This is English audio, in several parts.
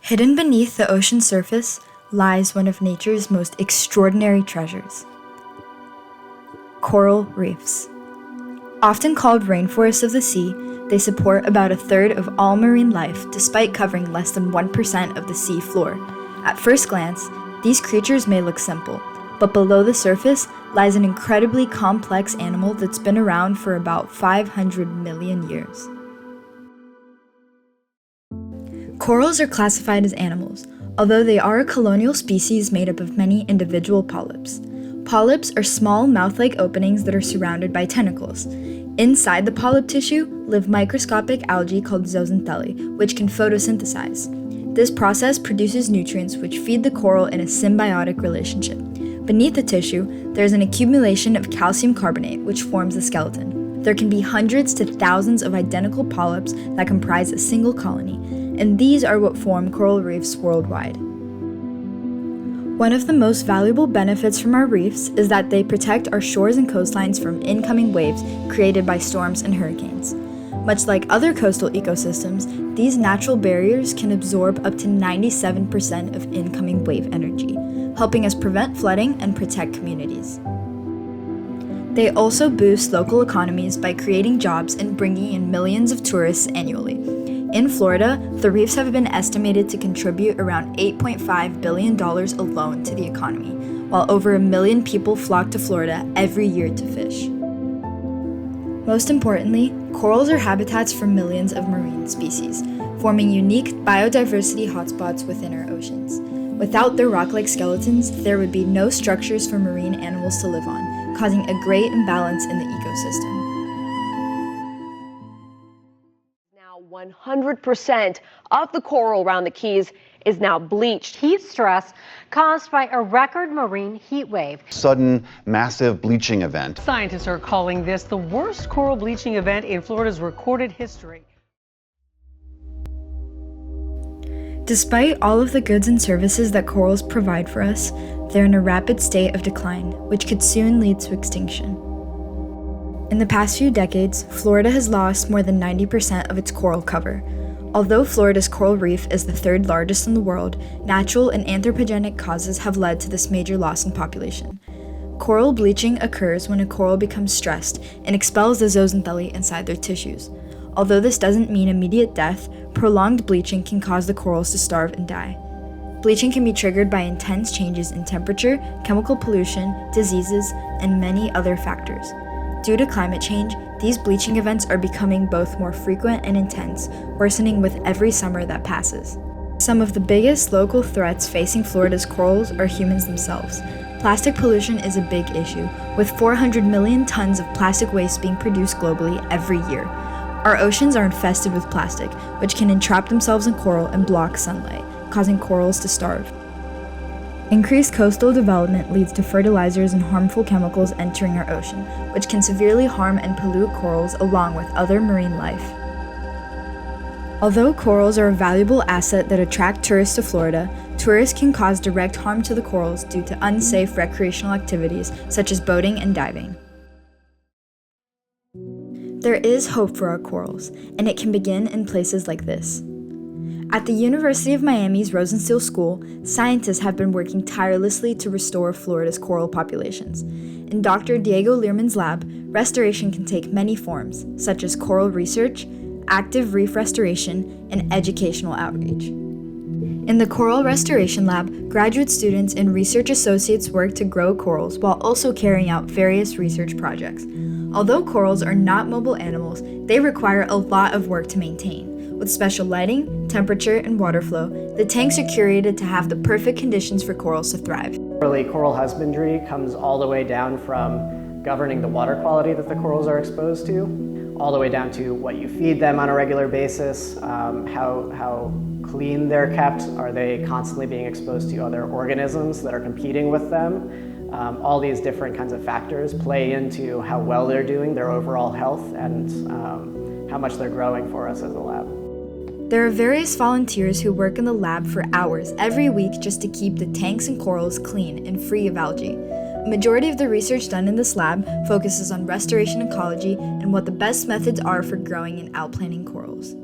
Hidden beneath the ocean's surface lies one of nature's most extraordinary treasures: coral reefs. Often called rainforests of the sea, they support about a third of all marine life despite covering less than 1% of the sea floor. At first glance, these creatures may look simple, but below the surface lies an incredibly complex animal that's been around for about 500 million years. Corals are classified as animals, although they are a colonial species made up of many individual polyps. Polyps are small mouth-like openings that are surrounded by tentacles. Inside the polyp tissue live microscopic algae called zooxanthellae, which can photosynthesize. This process produces nutrients which feed the coral in a symbiotic relationship. Beneath the tissue, there is an accumulation of calcium carbonate, which forms the skeleton. There can be hundreds to thousands of identical polyps that comprise a single colony, and these are what form coral reefs worldwide. One of the most valuable benefits from our reefs is that they protect our shores and coastlines from incoming waves created by storms and hurricanes. Much like other coastal ecosystems, these natural barriers can absorb up to 97% of incoming wave energy, helping us prevent flooding and protect communities. They also boost local economies by creating jobs and bringing in millions of tourists annually. In Florida, the reefs have been estimated to contribute around $8.5 billion alone to the economy, while over 1 million people flock to Florida every year to fish. Most importantly, corals are habitats for millions of marine species, forming unique biodiversity hotspots within our oceans. Without their rock-like skeletons, there would be no structures for marine animals to live on, causing a great imbalance in the ecosystem. 100% of the coral around the Keys is now bleached. Heat stress caused by a record marine heat wave. Sudden, massive bleaching event. Scientists are calling this the worst coral bleaching event in Florida's recorded history. Despite all of the goods and services that corals provide for us, they're in a rapid state of decline, which could soon lead to extinction. In the past few decades, Florida has lost more than 90% of its coral cover. Although Florida's coral reef is the third largest in the world, natural and anthropogenic causes have led to this major loss in population. Coral bleaching occurs when a coral becomes stressed and expels the zooxanthellae inside their tissues. Although this doesn't mean immediate death, prolonged bleaching can cause the corals to starve and die. Bleaching can be triggered by intense changes in temperature, chemical pollution, diseases, and many other factors. Due to climate change, these bleaching events are becoming both more frequent and intense, worsening with every summer that passes. Some of the biggest local threats facing Florida's corals are humans themselves. Plastic pollution is a big issue, with 400 million tons of plastic waste being produced globally every year. Our oceans are infested with plastic, which can entrap themselves in coral and block sunlight, causing corals to starve. Increased coastal development leads to fertilizers and harmful chemicals entering our ocean, which can severely harm and pollute corals along with other marine life. Although corals are a valuable asset that attract tourists to Florida, tourists can cause direct harm to the corals due to unsafe recreational activities such as boating and diving. There is hope for our corals, and it can begin in places like this. At the University of Miami's Rosenstiel School, scientists have been working tirelessly to restore Florida's coral populations. In Dr. Diego Learman's lab, restoration can take many forms, such as coral research, active reef restoration, and educational outreach. In the Coral Restoration Lab, graduate students and research associates work to grow corals while also carrying out various research projects. Although corals are not mobile animals, they require a lot of work to maintain. With special lighting, temperature, and water flow, the tanks are curated to have the perfect conditions for corals to thrive. Really, coral husbandry comes all the way down from governing the water quality that the corals are exposed to, all the way down to what you feed them on a regular basis, how clean they're kept, are they constantly being exposed to other organisms that are competing with them. All these different kinds of factors play into how well they're doing, their overall health, and how much they're growing for us as a lab. There are various volunteers who work in the lab for hours every week just to keep the tanks and corals clean and free of algae. A majority of the research done in this lab focuses on restoration ecology and what the best methods are for growing and outplanting corals.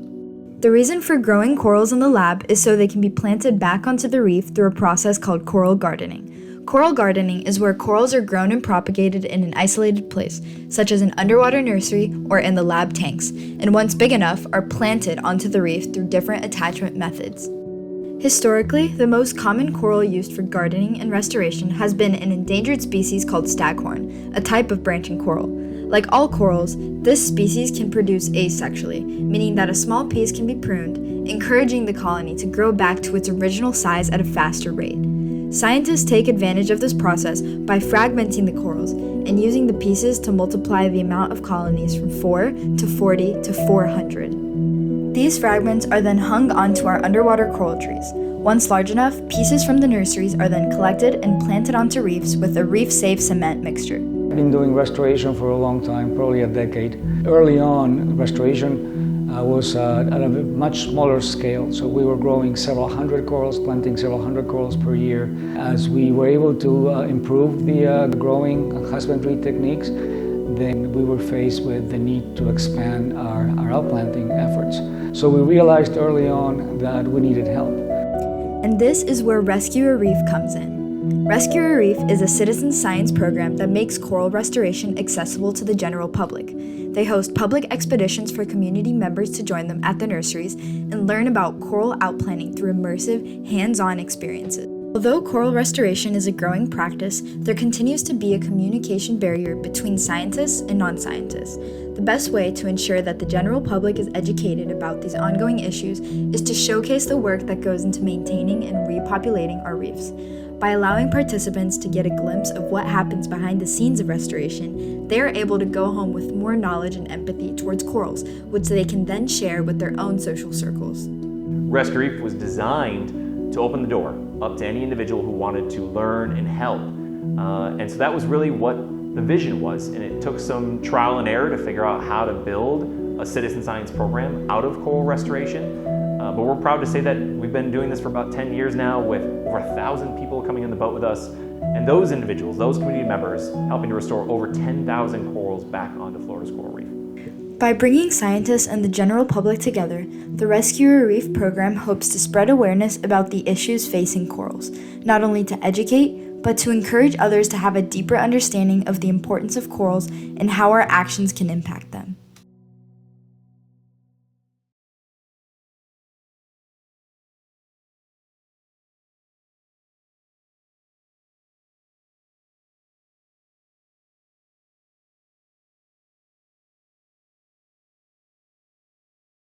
The reason for growing corals in the lab is so they can be planted back onto the reef through a process called coral gardening. Coral gardening is where corals are grown and propagated in an isolated place, such as an underwater nursery or in the lab tanks, and once big enough, are planted onto the reef through different attachment methods. Historically, the most common coral used for gardening and restoration has been an endangered species called staghorn, a type of branching coral. Like all corals, this species can produce asexually, meaning that a small piece can be pruned, encouraging the colony to grow back to its original size at a faster rate. Scientists take advantage of this process by fragmenting the corals and using the pieces to multiply the amount of colonies from 4 to 40 to 400. These fragments are then hung onto our underwater coral trees. Once large enough, pieces from the nurseries are then collected and planted onto reefs with a reef-safe cement mixture. I've been doing restoration for a long time, probably a decade. Early on, restoration was at a much smaller scale, so we were growing several hundred corals, planting several hundred corals per year. As we were able to improve the growing and husbandry techniques, then we were faced with the need to expand our outplanting efforts. So we realized early on that we needed help. And this is where Rescue a Reef comes in. Rescue a Reef is a citizen science program that makes coral restoration accessible to the general public. They host public expeditions for community members to join them at the nurseries and learn about coral outplanting through immersive, hands-on experiences. Although coral restoration is a growing practice, there continues to be a communication barrier between scientists and non-scientists. The best way to ensure that the general public is educated about these ongoing issues is to showcase the work that goes into maintaining and repopulating our reefs. By allowing participants to get a glimpse of what happens behind the scenes of restoration, they are able to go home with more knowledge and empathy towards corals, which they can then share with their own social circles. Rescue Reef was designed to open the door up to any individual who wanted to learn and help. And so that was really what the vision was. And it took some trial and error to figure out how to build a citizen science program out of coral restoration. But we're proud to say that we've been doing this for about 10 years now with over 1,000 people coming in the boat with us. And those individuals, those community members, helping to restore over 10,000 corals back onto Florida's coral reef. By bringing scientists and the general public together, the Rescue a Reef program hopes to spread awareness about the issues facing corals, not only to educate, but to encourage others to have a deeper understanding of the importance of corals and how our actions can impact them.